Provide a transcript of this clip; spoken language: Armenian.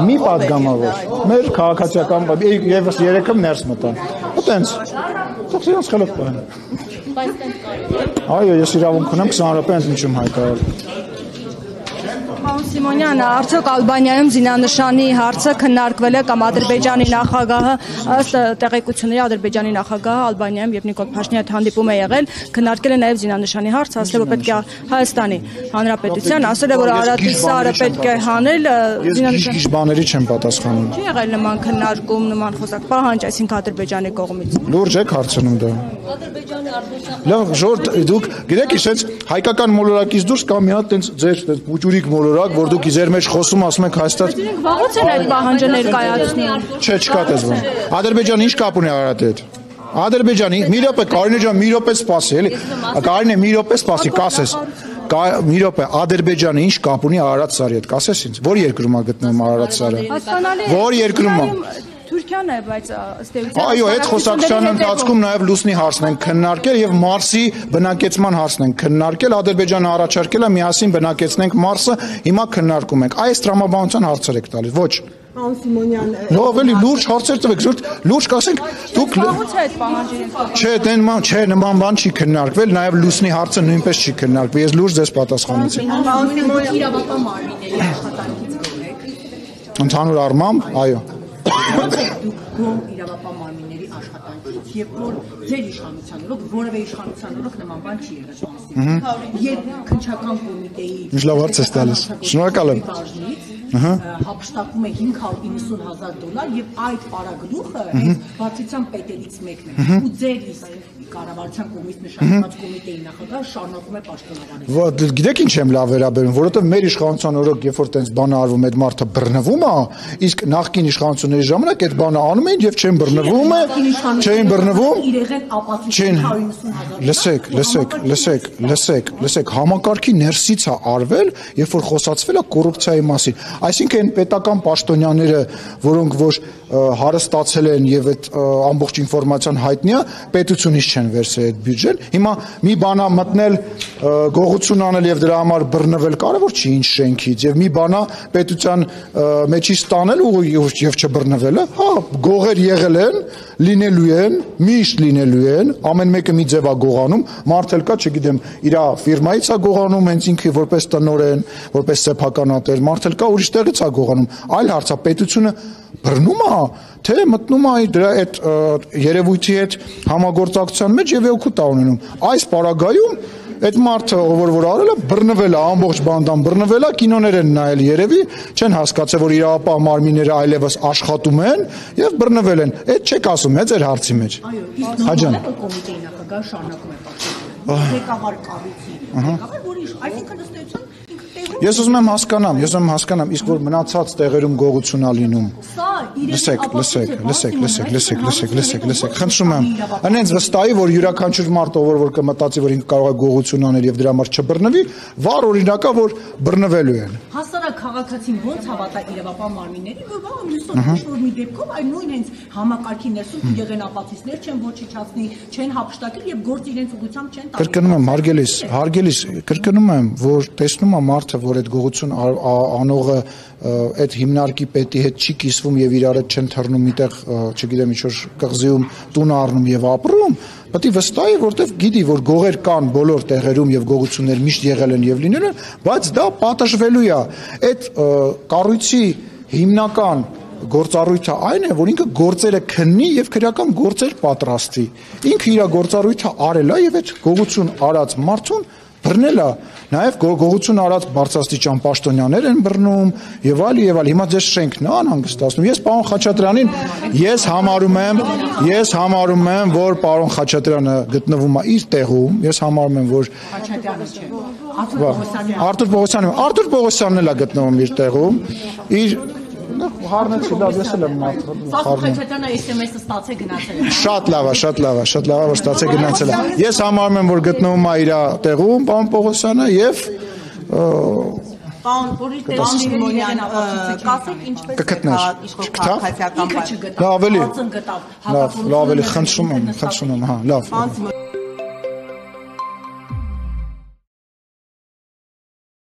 Մի պատգամավոր, մեր քաղաքացիական եւս 3-ը ներս մտան։ Այտենց։ Թող իրենց խելոք պահեն։ Բայց տենց կարելի է։ Այո, ես իրավունք ունեմ 20 րոպե ընդմիջում հայտարարել։ Պարոն Սիմոնյան, արդյոք Ալբանիայում զինանշանի հարցը քննարկվել է կամ Ադրբեջանի նախագահը ըստ տեղեկությունների Ադրբեջանի նախագահը Ալբանիայում եւ Նիկոլ Փաշինյանը հանդիպում է եղել, քննարկել է նաեւ զինանշանի հարցը, ասել է որ պետք է Հայաստանի Հանրապետության, ասել է որ Արարատի սարը պետք է հանել զինանշանի։ Ես բաների չեմ պատասխանում։ Չի եղել նման քննարկում, նման խոսակ պահանջ, այսինքն Ադրբեջանի կողմից։ Լուրջ եք հարցնում դա։ Ադրբեջանի արտադրության Լավ, ժորտ դուք գիտեք, իսենց հայկական մոլորակից դուրս կա մի հատ տենց ձեր փուճուրիկ մոլորակ, որ դուք ձեր մեջ խոսում ասում եք Հայաստան։ Վաղուց են այդ պահանջը ներկայացնում։ Չէ, չկա դες բան։ Ադրբեջանը ինչ կապ ունի Արարատի հետ։ Ադրբեջանի մի րոպե, Կարինե ջան, մի րոպե սպասի, էլի։ Կարինե մի րոպե սպասի, կասես։ Մի րոպե, Ադրբեջանը ինչ կապ ունի Արարատ սարի հետ, կասես ինձ։ Որ երկրում է գտնվում Արարատ սարը։ Որ երկրում է։ Թուրքիան է, բայց ըստ էության Այո, այդ խոսակցության ընթացքում նաև լուսնի հարցն են քննարկել եւ Մարսի բնակեցման հարցն են քննարկել, Ադրբեջանը առաջարկել է միասին բնակեցնենք Մարսը, հիմա քննարկում ենք։ Այս տրամաբանության հարցեր եք տալիս, ոչ։ Պարոն Սիմոնյան, Լավ, էլի լուրջ հարցեր տվեք, լուրջ կասենք, դուք Վաղուց է այդ պահանջը Չէ, չէ, նման բան չի քննարկվել, նաև լուսնի հարցը նույնպես չի քննարկվել։ Ես լուրջ ձեզ պատասխանեցի։ Պարոն Սիմոնյան իրավապահ մարմինների աշխատանքից եք։ Ընդհանուր առմամբ, այո։ Դուք գոհ իրավապահ մարմինների աշխատանքից, երբ որ ձեր իշխանության օրոք որևէ իշխանության օրոք նման բան չի եղել։ Երբ քննչական կոմիտեի Ինչ լավ հարց ես տալիս։ Շնորհակալ եմ։ հափշտակում է $590,000 եւ այդ պարագլուխը այս վարչության պետերից մեկն է ու ձեր իսկ կառավարության կողմից նշանակված կոմիտեի նախագահը շարունակում է պաշտոնավարել։ Գիտեք ինչ եմ լավ վերաբերում, որովհետև մեր իշխանության օրոք երբ որ տենց բանը արվում այդ մարդը բռնվում է, իսկ նախկին իշխանությունների ժամանակ այդ բանը անում էին եւ չեն բռնվում է, չէին բռնվում։ Իրեղեն ապացույց Լսեք, համակարգի ներսից է արվել, երբ որ խոսացվել է կոռուպցիայի մասին։ Այսինքն պետական պաշտոնյաները, որոնք որ հարստացել են եւ այդ ամբողջ ինֆորմացիան հայտնի է, պետությունից չեն վերցրել այդ բյուջեն։ Հիմա մի բանա մտնել գողություն անել եւ դրա համար բռնվել կարեւոր չի ինչ շենքից եւ մի բանա պետության մեջից ստանել ու եւ չբռնվելը, հա, գողեր եղել են, լինելու են, միշտ լինելու են, ամեն մեկը մի ձև է գողանում, մարդ էլ կա, չգիտեմ, իր ֆիրմայից է գողանում, հենց ինքը որպես տնօրեն, որպես սեփականատեր, մարդ էլ կա ուրիշ տեղից է գողանում։ Այլ հարց է, պետությունը բռնում է, թե մտնում է դրա այդ երևույթի հետ համագործակցության մեջ եւ օգուտ է ունենում։ Այս պարագայում այդ մարդը, որ արել է, բռնվել է, ամբողջ բանդան բռնվել է, կինոներ են նայել երևի, չեն հասկացել, որ իրավապահ մարմինները այլևս աշխատում են եւ բռնվել են։ Այդ չեք ասում, հենց ձեր հարցի մեջ։ Այո, իսկ կոմիտեի նախագահը շարունակում է պաշտոնավարել։ Ղեկավար կառույցի ղեկավար, որի այսինքն ըստ էության Ես ուզում եմ հասկանամ, իսկ որ մնացած տեղերում գողություն է լինում։ Լսեք, խնդրում եմ, այնց վստահի, որ յուրաքանչյուր մարդ, որ կմտածի, որ ինքը կարող է գողություն անել եւ դրա համար չբռնվի, վառ օրինակա, որ բռնվելու են։ Հասարակ քաղաքացին ոնց հավատա իրավապահ մարմիններին, որ բա լուսո որ մի դեպքում այն նույն հենց համակարգի ներսում եղեն ապացույցներ չեն ոչնչացնի, չեն հափշտակել եւ գործ իրենց ուղղությամբ չեն տալի։ Կրկնում եմ, հարգելիս, կրկնում եմ, որ տեսնում է մարդը, որ այդ գողություն անողը այդ հիմնարկի պետի հետ չի կիսվում եւ իրար հետ չեն թռնում միտեղ, չգիտեմ, ինչ-որ կղզիում տուն առնում եւ ապրում, պետք է վստահի, որտեվ գիտի, որ գողեր կան բոլոր տեղերում եւ գողություններ միշտ եղել են եւ լինել են, բայց դա պատժվելու է։ Այդ կառույցի հիմնական գործառույթը այն է, որ ինքը գործերը քննի եւ քրեական գործեր պատրաստի։ Ինքը իր գործառույթը արել է եւ այդ գողություն արած մարդուն բռնել է, նաև գողություն արած բարձրաստիճան պաշտոնյաներ են բռնում եւ այլ եւ այլ։ Հիմա ձեզ շենքն է անհանգստացնում։ Ես պարոն Խաչատրյանին ես համարում եմ, որ պարոն Խաչատրյանը գտնվում է իր տեղում, ես համարում եմ, որ Խաչատրյանը չէ։ Արտուր Պողոսյանն էլ է գտնվում իր տեղում, իր Հարնեցի, լավ, ես էլ եմ մարդը։ Խաչատրյանը SMS-ը ստացե գնացել է։ Շատ լավ է, որ ստացե գնացել է։ Ես համարում եմ, որ գտնվում է իր տեղում, պարոն Պողոսյանը եւ Պարոն Սիմոնյան, կասեք ինչպես կգտներ։ Լավ, ավելի, խնդրում եմ, հա, լավ։